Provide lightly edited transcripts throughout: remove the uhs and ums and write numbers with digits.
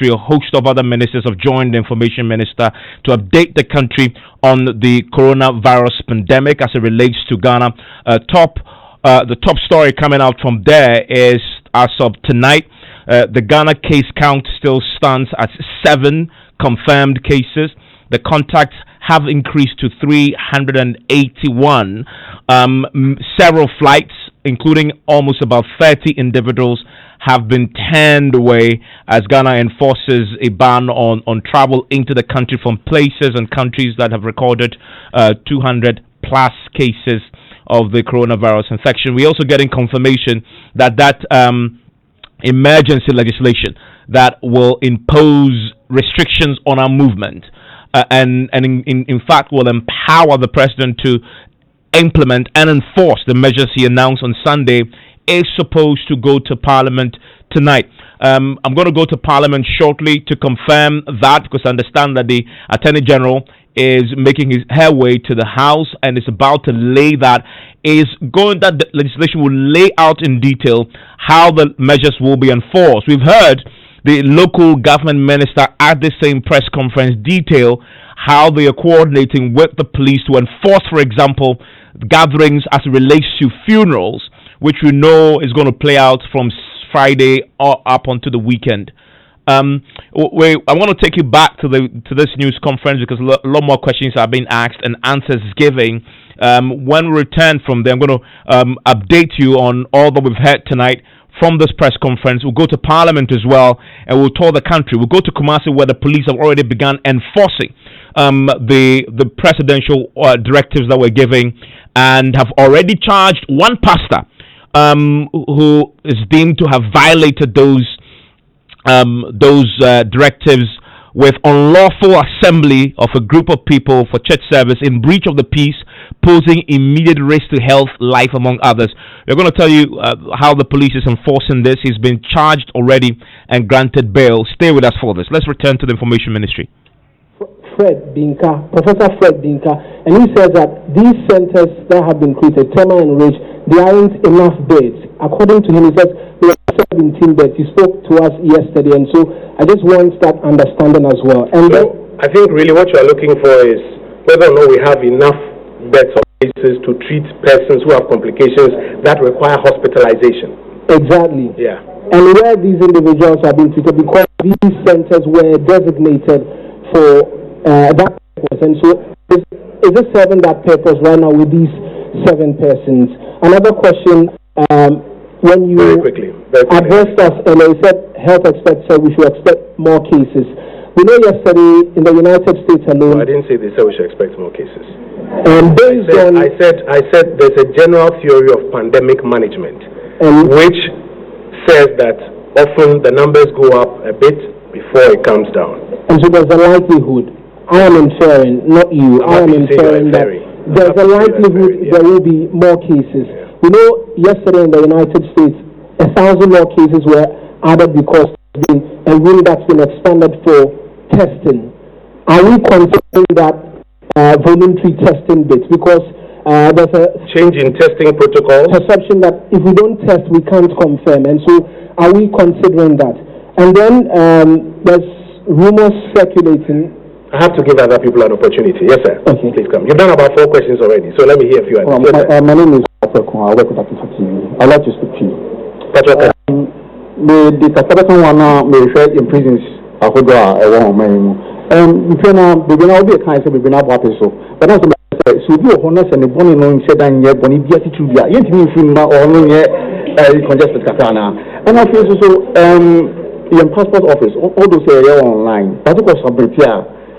Ministry. A host of other ministers have joined the Information Minister to update the country on the coronavirus pandemic as it relates to Ghana. The top story coming out from there is, as of tonight, the Ghana case count still stands at 7 confirmed cases. The contacts have increased to 381. Several flights, including almost about 30 individuals, have been turned away as Ghana enforces a ban on travel into the country from places and countries that have recorded 200 plus cases of the coronavirus infection. We're also getting confirmation that emergency legislation that will impose restrictions on our movement and in fact will empower the president to implement and enforce the measures he announced on Sunday is supposed to go to Parliament tonight. I'm going to go to Parliament shortly to confirm that, because I understand that the Attorney General is making her way to the House and is about to lay that the legislation will lay out in detail how the measures will be enforced. We've heard the local government minister at the same press conference detail how they are coordinating with the police to enforce, for example, gatherings as it relates to funerals, which we know is going to play out from Friday or up onto the weekend. I want to take you back to this news conference because a lot more questions are being asked and answers given. When we return from there, I'm going to update you on all that we've heard tonight from this press conference. We'll go to Parliament as well, and we'll tour the country. We'll go to Kumasi, where the police have already begun enforcing the presidential directives that we're giving, and have already charged one pastor who is deemed to have violated those directives with unlawful assembly of a group of people for church service in breach of the peace, posing immediate risk to health, life, among others. We're going to tell you how the police is enforcing this. He's been charged already and granted bail. Stay with us for this. Let's return to the Information Ministry. Professor Fred Binka, and he says that these centers that have been created, Tema and Ridge, there aren't enough beds. According to him, he says there are 17 beds. He spoke to us yesterday, and so I just want that understanding as well. And so I think really what you are looking for is whether or not we have enough beds or places to treat persons who have complications that require hospitalization. Exactly. Yeah. And where these individuals are being treated, because these centers were designated for that purpose, and so is it serving that purpose right now with these 7 persons? Another question, when you very quickly. addressed us and you said health experts said we should expect more cases. We know yesterday in the United States alone. No, I didn't say they said we should expect more cases. And I said there's a general theory of pandemic management, which says that often the numbers go up a bit before it comes down. And so there's a likelihood. I am inferring, not you. I am inferring that there's a likelihood there will be more cases. Yeah. We know yesterday in the United States, 1,000 more cases were added because there's been a rule that's been expanded for testing. Are we considering that voluntary testing bit? Because there's a change in testing protocol. Perception that if we don't test, we can't confirm. And so are we considering that? And then there's rumors circulating. I have to give other people an opportunity. Yes, sir. Okay. Please come. You've done about 4 questions already, so let me hear a few. My name is Patrick. I work with Dr. TV. I'd like to speak to you. Patrick. The Tafakan one may refer in prisons. I could go around my if you're now, we've been out there, kind of, we've been out so. But that's so you honest and the bonnie knowing said, and yet, Bonnie, be a teacher, yet, you mean, or no, yet, congested Katana. And I feel so, in passport office, all those areas online, but it was a bit,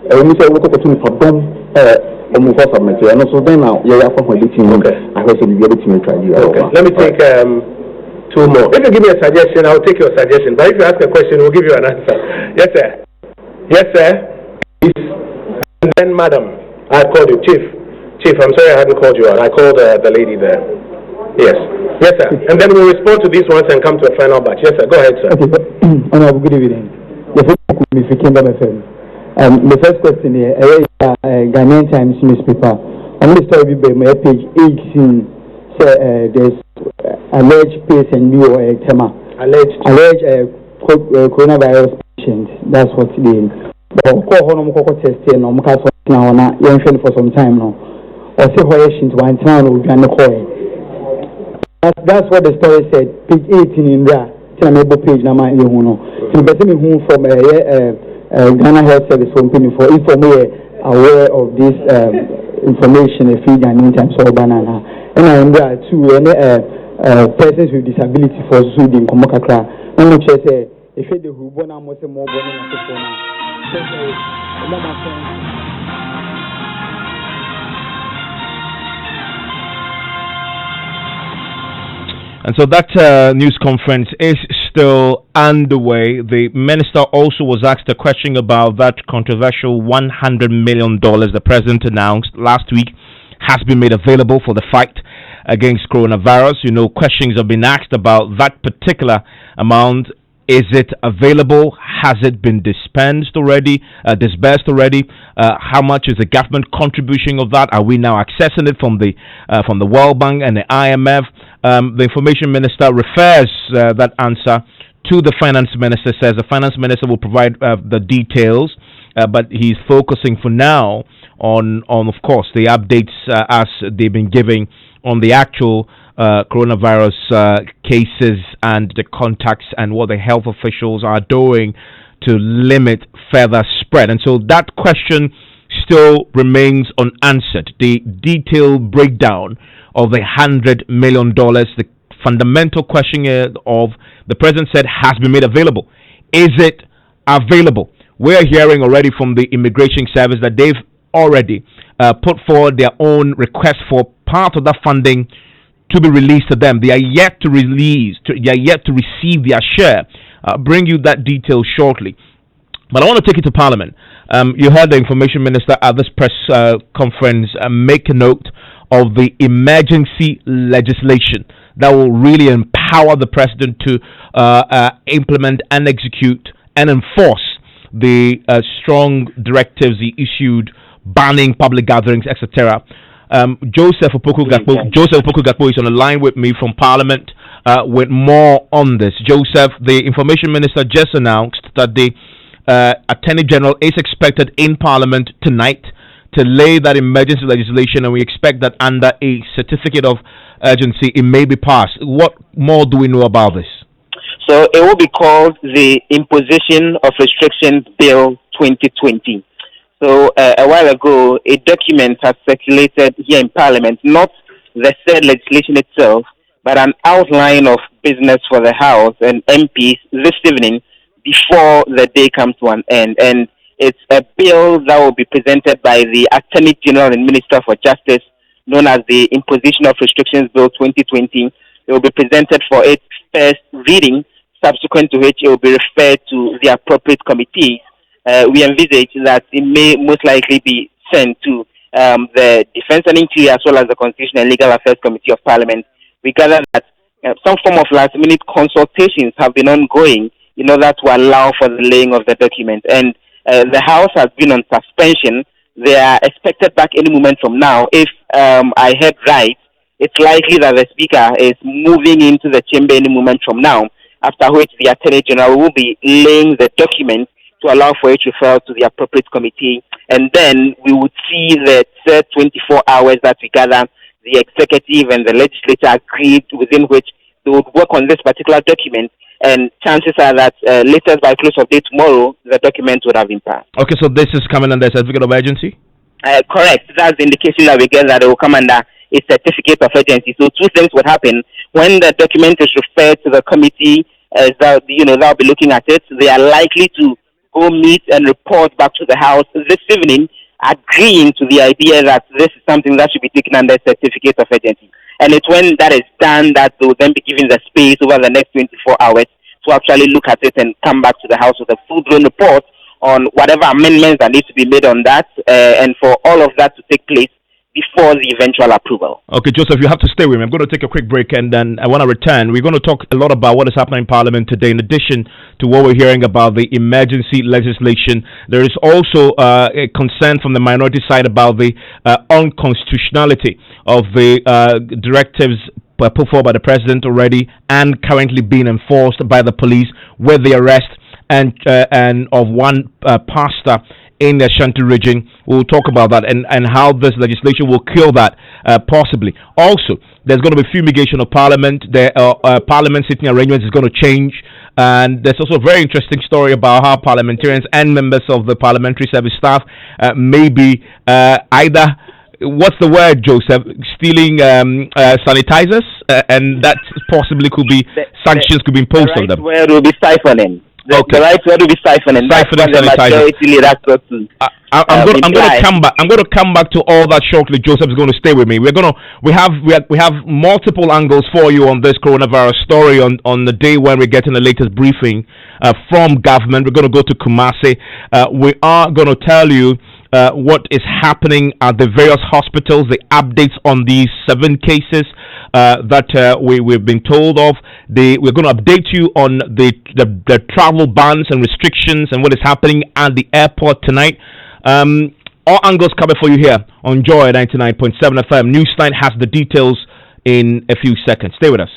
when we say what opportunity for them, move for some material. And so then now, for my team, I hope you'll be able to try you. Okay, let me take 2 more. If you give me a suggestion, I'll take your suggestion. But if you ask a question, we'll give you an answer. Yes, sir. Yes, sir. Please. And then, madam, I called you. Chief, I'm sorry I hadn't called you out. I called the lady there. Yes. Yes, sir. And then we'll respond to these ones and come to a final batch. Yes, sir. Go ahead, sir. Okay. Honorable, good evening. The first question here, Ghanaian Times newspaper. On this story, page 18, there's alleged patient new Tema. Alleged coronavirus That's what it is. But of course, I'm going to test it. I'm going to now for some time now. Or say why to one town with Jan Coy. That's what the story said. Page 18 in there. Tell me about page number you know. So better me who from Ghana Health Service company for if me aware of this information if you can in terms of banana. And I am there too. Persons with disability for Sudin Komokakra. I'm not sure say if you who born more born And so that news conference is still underway. The minister also was asked a question about that controversial $100 million the president announced last week has been made available for the fight against coronavirus. You know, questions have been asked about that particular amount. Is it available? Has it been disbursed already? How much is the government contribution of that? Are we now accessing it from the World Bank and the IMF? The information minister refers that answer to the finance minister. Says the finance minister will provide the details, but he's focusing for now on of course the updates as they've been giving on the actual coronavirus cases and the contacts and what the health officials are doing to limit further spread. And so that question still remains unanswered. The detailed breakdown of the $100 million, the fundamental question of the president said has been made available. Is it available? We're hearing already from the Immigration Service that they've already put forward their own request for part of that funding to be released to them. They are yet to release. They are yet to receive their share. I'll bring you that detail shortly. But I want to take you to Parliament. You heard the information minister at this press conference make a note of the emergency legislation that will really empower the president to implement and execute and enforce the strong directives he issued banning public gatherings, etc. Joseph Opoku Gakpo is on the line with me from Parliament with more on this. Joseph, the information minister just announced that the Attorney General is expected in Parliament tonight to lay that emergency legislation, and we expect that under a certificate of urgency it may be passed. What more do we know about this? So it will be called the Imposition of Restrictions Bill 2020. So a while ago, a document has circulated here in Parliament, not the said legislation itself, but an outline of business for the House and MPs this evening before the day comes to an end. And it's a bill that will be presented by the Attorney General and Minister for Justice, known as the Imposition of Restrictions Bill 2020. It will be presented for its first reading, subsequent to which it will be referred to the appropriate committees. We envisage that it may most likely be sent to the Defense and Interior as well as the Constitutional and Legal Affairs Committee of Parliament. We gather that some form of last-minute consultations have been ongoing in order to allow for the laying of the document. And the House has been on suspension. They are expected back any moment from now. If I heard right, it's likely that the Speaker is moving into the chamber any moment from now, after which the Attorney General will be laying the document to allow for it to refer to the appropriate committee. And then we would see the third 24 hours that we gather, the executive and the legislature agreed within which they would work on this particular document. And chances are that latest by close of day tomorrow, the document would have been passed. Okay, so this is coming under a certificate of urgency? Correct. That's the indication that we get that it will come under a certificate of urgency. So two things would happen. When the document is referred to the committee, that will be looking at it, they are likely to go meet and report back to the House this evening, agreeing to the idea that this is something that should be taken under certificate of urgency. And it's when that is done that they will then be given the space over the next 24 hours to actually look at it and come back to the House with a full-blown report on whatever amendments that need to be made on that, and for all of that to take place before the eventual approval. Okay, Joseph, you have to stay with me. I'm going to take a quick break and then I want to return. We're going to talk a lot about what is happening in Parliament today. In addition to what we're hearing about the emergency legislation, there is also a concern from the minority side about the unconstitutionality of the directives put forward by the president already and currently being enforced by the police with the arrest and of one pastor in the Ashanti region. We'll talk about that and how this legislation will kill that possibly. Also, there's going to be fumigation of parliament. The parliament sitting arrangements is going to change. And there's also a very interesting story about how parliamentarians and members of the parliamentary service staff may be either, what's the word, Joseph, stealing sanitizers, and that possibly could be sanctions could be imposed on them. Where will be siphoning. The right word will be siphoning. Siphoning sanitizers. I'm going to come back. I'm going to come back to all that shortly. Joseph is going to stay with me. We have multiple angles for you on this coronavirus story on the day when we're getting the latest briefing from government. We're going to go to Kumasi. We are going to tell you what is happening at the various hospitals, the updates on these 7 cases that we've been told of. We're going to update you on the travel bans and restrictions and what is happening at the airport tonight. All angles covered for you here on Joy 99.7 FM. Newsline has the details in a few seconds. Stay with us.